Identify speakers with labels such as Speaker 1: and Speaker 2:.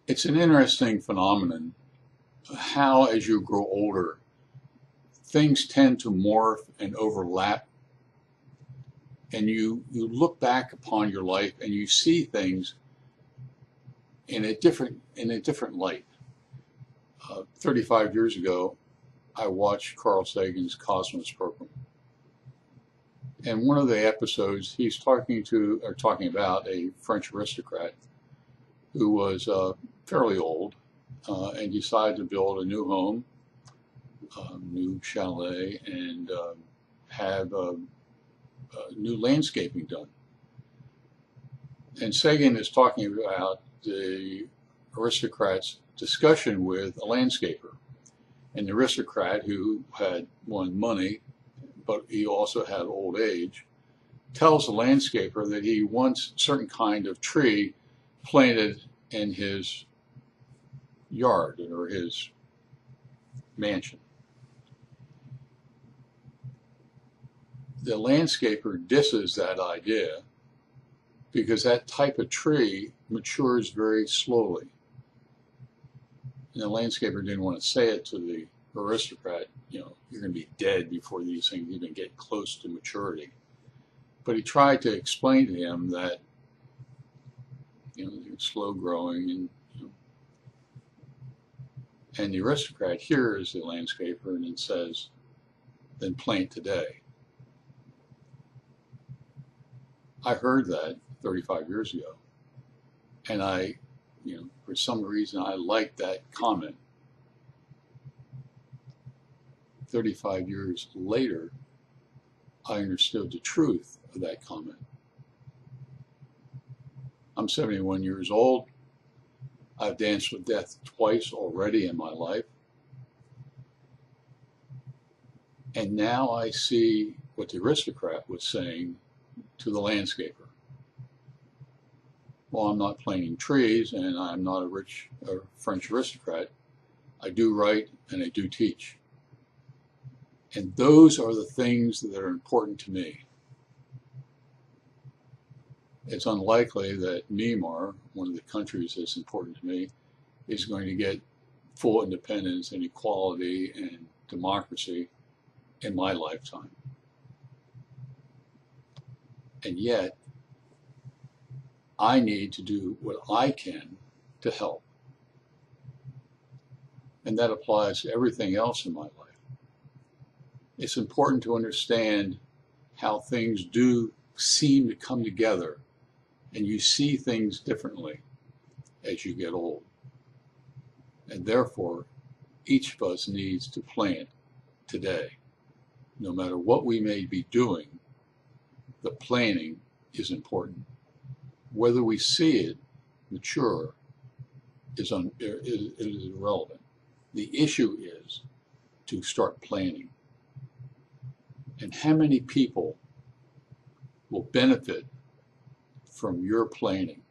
Speaker 1: It's an interesting phenomenon how, as you grow older, things tend to morph and overlap, and you look back upon your life and you see things in a different light. 35 years ago, I watched Carl Sagan's Cosmos program, and one of the episodes he's talking about a French aristocrat who was fairly old and decided to build a new home, new chalet, and have new landscaping done. And Sagan is talking about the aristocrat's discussion with a landscaper. And the aristocrat, who had won money, but he also had old age, tells the landscaper that he wants a certain kind of tree planted in his yard or his mansion. The landscaper disses that idea because that type of tree matures very slowly. And the landscaper didn't want to say it to the aristocrat, you're going to be dead before these things even get close to maturity. But he tried to explain to him that, they're slow growing, and the aristocrat hears the landscaper and it says, then plant today. I heard that 35 years ago, and for some reason I liked that comment. 35 years later, I understood the truth of that comment. I'm 71 years old. I've danced with death twice already in my life. And now I see what the aristocrat was saying to the landscaper. Well, I'm not planting trees and I'm not a French aristocrat. I do write and I do teach. And those are the things that are important to me. It's unlikely that Myanmar, one of the countries that's important to me, is going to get full independence and equality and democracy in my lifetime. And yet, I need to do what I can to help. And that applies to everything else in my life. It's important to understand how things do seem to come together, and you see things differently as you get old. And therefore, each of us needs to plant today. No matter what we may be doing, the planning is important. Whether we see it mature is irrelevant. The issue is to start planning. And how many people will benefit from your planning?